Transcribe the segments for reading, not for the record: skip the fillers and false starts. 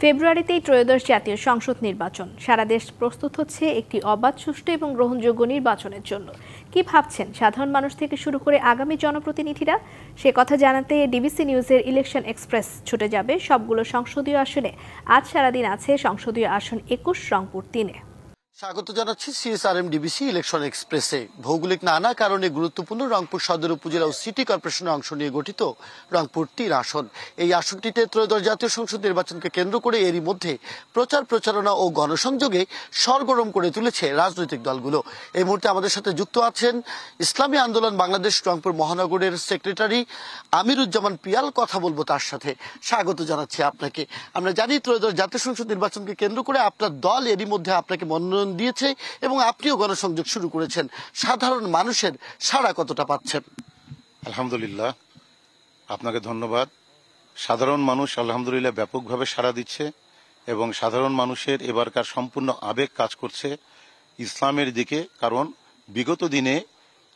ফেব্রুয়ারিতেই ত্রয়োদশ জাতীয় সংসদ নির্বাচন। সারা দেশ প্রস্তুত হচ্ছে একটি অবাধ, সুষ্ঠু এবং গ্রহণযোগ্য নির্বাচনের জন্য। কি ভাবছেন সাধারণ মানুষ থেকে শুরু করে আগামী জনপ্রতিনিধিরা? সে কথা জানাতে ডিবিসি নিউজের ইলেকশন এক্সপ্রেস ছুটে যাবে সবগুলো সংসদীয় আসনে। আজ সারাদিন আছে সংসদীয় আসন ২১, রংপুর ৩-এ। স্বাগত জানাচ্ছি সিএসআরএম ডিবিসি ইলেকশন এক্সপ্রেসে। ভৌগোলিক নানা কারণে গুরুত্বপূর্ণ রংপুর সদর উপজেলা ও সিটি কর্পোরেশনের অংশ নিয়ে গঠিত রংপুর ৩ আসন। এই আসনটিতে ত্রয়োদশ জাতীয় সংসদ নির্বাচনকে কেন্দ্র করে এরই মধ্যে প্রচারণা ও গণসংযোগে সরগরম করে তুলেছে রাজনৈতিক দলগুলো। এই মুহূর্তে আমাদের সাথে যুক্ত আছেন ইসলামী আন্দোলন বাংলাদেশ রংপুর মহানগরের সেক্রেটারি আমিরুজ্জামান পিয়াল। কথা বলবো তার সাথে। স্বাগত জানাচ্ছি আপনাকে। আমরা জানি ত্রয়োদশ জাতীয় সংসদ নির্বাচনকে কেন্দ্র করে আপনার দল এরই মধ্যে আপনাকে মনোনয়ন দিয়েছে এবং আপনিও গণসংযোগ শুরু করেছেন। সাধারণ মানুষের সাড়া কতটা পাচ্ছেন? আলহামদুলিল্লাহ, আপনাকে ধন্যবাদ। সাধারণ মানুষ আলহামদুলিল্লাহ ব্যাপকভাবে সাড়া দিচ্ছে এবং সাধারণ মানুষের এবারকার সম্পূর্ণ আবেগ কাজ করছে ইসলামের দিকে। কারণ বিগত দিনে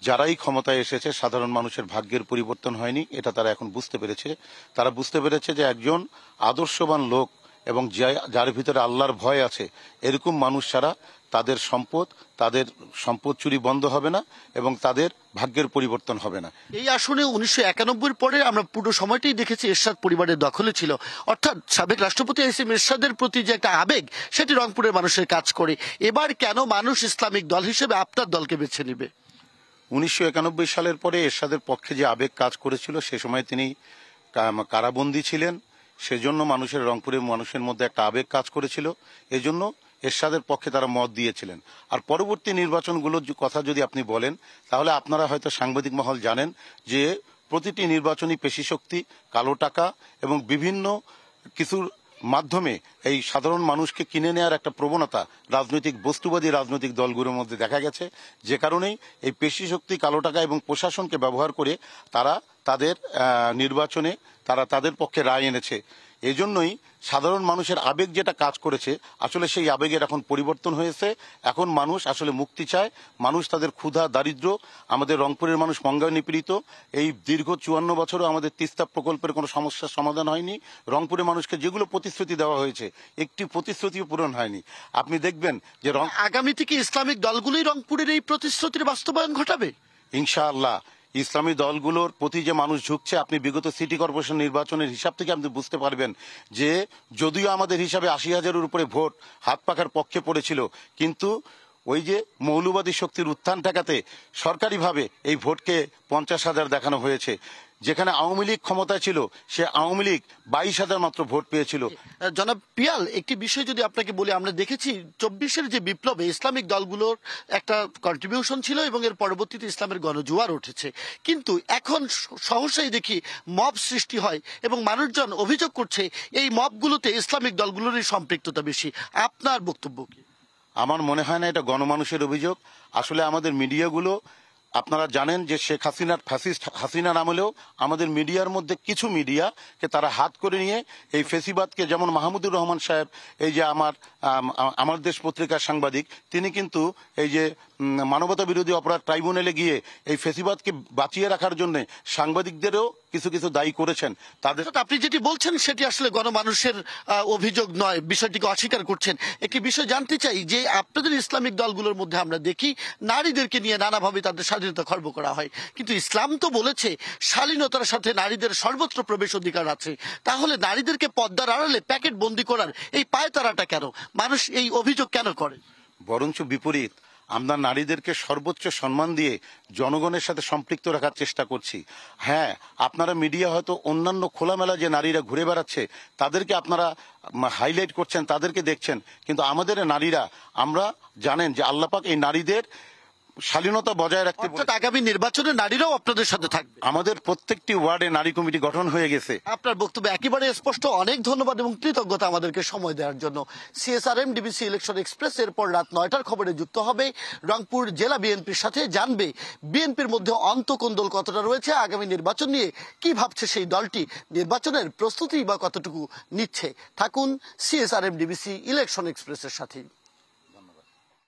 যারাই ক্ষমতায় এসেছে সাধারণ মানুষের ভাগ্যের পরিবর্তন হয়নি, এটা তারা এখন বুঝতে পেরেছে। তারা বুঝতে পেরেছে যে একজন আদর্শবান লোক এবং যার ভিতরে আল্লাহর ভয় আছে এরকম মানুষ ছাড়া তাদের সম্পদ চুরি বন্ধ হবে না এবং তাদের ভাগ্যের পরিবর্তন হবে না। এই আসনে ১৯৯১ পরে আমরা পুরো সময়টাই দেখেছি এরশাদ পরিবারের দখলে ছিল। অর্থাৎ সাবেক রাষ্ট্রপতি এসএম এরশাদের প্রতি যে একটা আবেগ, সেটি রংপুরের মানুষের কাজ করে। এবার কেন মানুষ ইসলামিক দল হিসেবে আপনার দলকে বেছে নেবে? ১৯৯১ সালের পরে এরশাদের পক্ষে যে আবেগ কাজ করেছিল, সে সময় তিনি কারাবন্দী ছিলেন, সেজন্য রংপুরের মানুষের মধ্যে একটা আবেগ কাজ করেছিল। এজন্য এরশাদের পক্ষে তারা মত দিয়েছিলেন। আর পরবর্তী নির্বাচনগুলোর কথা যদি আপনি বলেন, তাহলে আপনারা হয়তো সাংবাদিক মহল জানেন যে প্রতিটি নির্বাচনী পেশিশক্তি, কালো টাকা এবং বিভিন্ন কিছুর মাধ্যমে এই সাধারণ মানুষকে কিনে নেওয়ার একটা প্রবণতা বস্তুবাদী রাজনৈতিক দলগুলোর মধ্যে দেখা গেছে। যে কারণেই এই পেশিশক্তি, কালো টাকা এবং প্রশাসনকে ব্যবহার করে তারা তাদের নির্বাচনে তাদের পক্ষে রায় এনেছে। এজন্যই সাধারণ মানুষের আবেগ যেটা কাজ করেছে, আসলে সেই আবেগের এখন পরিবর্তন হয়েছে। এখন মানুষ আসলে মুক্তি চায়। মানুষ তাদের ক্ষুধা, দারিদ্র, আমাদের রংপুরের মানুষ মঙ্গায় নিপীড়িত। এই দীর্ঘ ৫৪ বছরও আমাদের তিস্তা প্রকল্পের কোনো সমস্যার সমাধান হয়নি। রংপুরের মানুষকে যেগুলো প্রতিশ্রুতি দেওয়া হয়েছে, একটি প্রতিশ্রুতিও পূরণ হয়নি। আপনি দেখবেন যে আগামী থেকে ইসলামিক দলগুলোই রংপুরের এই প্রতিশ্রুতির বাস্তবায়ন ঘটাবে ইনশাআল্লাহ। ইসলামী দলগুলোর প্রতি যে মানুষ ঝুঁকছে, আপনি বিগত সিটি কর্পোরেশন নির্বাচনের হিসাব থেকে আপনি বুঝতে পারবেন যে যদিও আমাদের হিসাবে ৮০,০০০-এর উপরে ভোট হাত পাখার পক্ষে পড়েছিল, কিন্তু ওই যে মৌলবাদী শক্তির উত্থান ঠেকাতে সরকারিভাবে এই ভোটকে ৫০,০০০ দেখানো হয়েছে। যেখানে আওয়ামী লীগ ক্ষমতায় ছিল, সে আওয়ামী লীগ ২২,০০০ মাত্র ভোট পেয়েছিল। জনাব পিয়াল, একটি বিষয় যদি আপনাকে বলি, আমরা দেখেছি ২৪-এর যে বিপ্লবে ইসলামিক দলগুলোর একটা কন্ট্রিবিউশন ছিল এবং এর পরবর্তীতে ইসলামের গণজোয়ার উঠেছে। কিন্তু এখন সহসাই দেখি মব সৃষ্টি হয় এবং মানুষজন অভিযোগ করছে এই মবগুলোতে ইসলামিক দলগুলোরই সম্পৃক্ততা বেশি। আপনার বক্তব্য কি? আমার মনে হয় না এটা গণমানুষের অভিযোগ। আসলে আমাদের মিডিয়াগুলো, আপনারা জানেন যে শেখ ফ্যাসিস্ট হাসিনার আমলেও আমাদের মিডিয়ার মধ্যে কিছু মিডিয়াকে তারা হাত করে নিয়ে এই ফেসিবাদকে, যেমন মাহমুদুর রহমান সাহেব, এই যে আমার দেশ পত্রিকার সাংবাদিক, তিনি কিন্তু এই যে মানবতা বিরোধী অপরাধ ট্রাইব্যুনালে গিয়ে এই ফেসিবাদকে বাঁচিয়ে রাখার জন্য সাংবাদিকদেরও কিছু কিছু দায়ী করেছেন। তাদের আপনি যেটি বলছেন সেটি আসলে গণমানুষের অভিযোগ নয়, বিষয়টিকে অস্বীকার করছেন। একটি বিষয় জানতে চাই যে আপনাদের ইসলামিক দলগুলোর মধ্যে আমরা দেখি নারীদেরকে নিয়ে নানাভাবে তাদের স্বাধীনতা খর্ব করা হয়, কিন্তু ইসলাম তো বলেছে শালীনতার সাথে নারীদের সর্বত্র প্রবেশ অধিকার আছে। তাহলে নারীদেরকে পর্দার আড়ালে প্যাকেট বন্দি করার এই পায়তারাটা কেন? মানুষ এই অভিযোগ কেন করে? বরঞ্চ বিপরীত, আমরা নারীদেরকে সর্বোচ্চ সম্মান দিয়ে জনগণের সাথে সম্পৃক্ত রাখার চেষ্টা করছি। হ্যাঁ, আপনারা মিডিয়া হয়তো অন্যান্য খোলামেলা যে নারীরা ঘুরে বেড়াচ্ছে তাদেরকে আপনারা হাইলাইট করছেন, তাদেরকে দেখছেন, কিন্তু আমাদের নারীরা, আমরা জানেন যে আল্লাহ পাক এই নারীদের শালীনতা বজায় রাখতে। আগামী নির্বাচনে নারীরাও আপনাদের সাথে থাকবে। আমাদের প্রত্যেকটি ওয়ার্ডে নারী কমিটি গঠন হয়ে গেছে। আপনার বক্তব্য একেবারে স্পষ্ট। অনেক ধন্যবাদ এবং কৃতজ্ঞতা আমাদেরকে সময় দেওয়ার জন্য। সিএসআরএম ডিবিসি ইলেকশন এক্সপ্রেস এরপর রাত ৯টার খবরে যুক্ত হবে রংপুর জেলা বিএনপির সাথে। জানবে বিএনপির মধ্যে অন্তকোন্দল কতটা রয়েছে, আগামী নির্বাচন নিয়ে কি ভাবছে সেই দলটি, নির্বাচনের প্রস্তুতি বা কতটুকু নিচ্ছে। থাকুন সিএসআরএম ডিবিসি ইলেকশন এক্সপ্রেসের সাথে।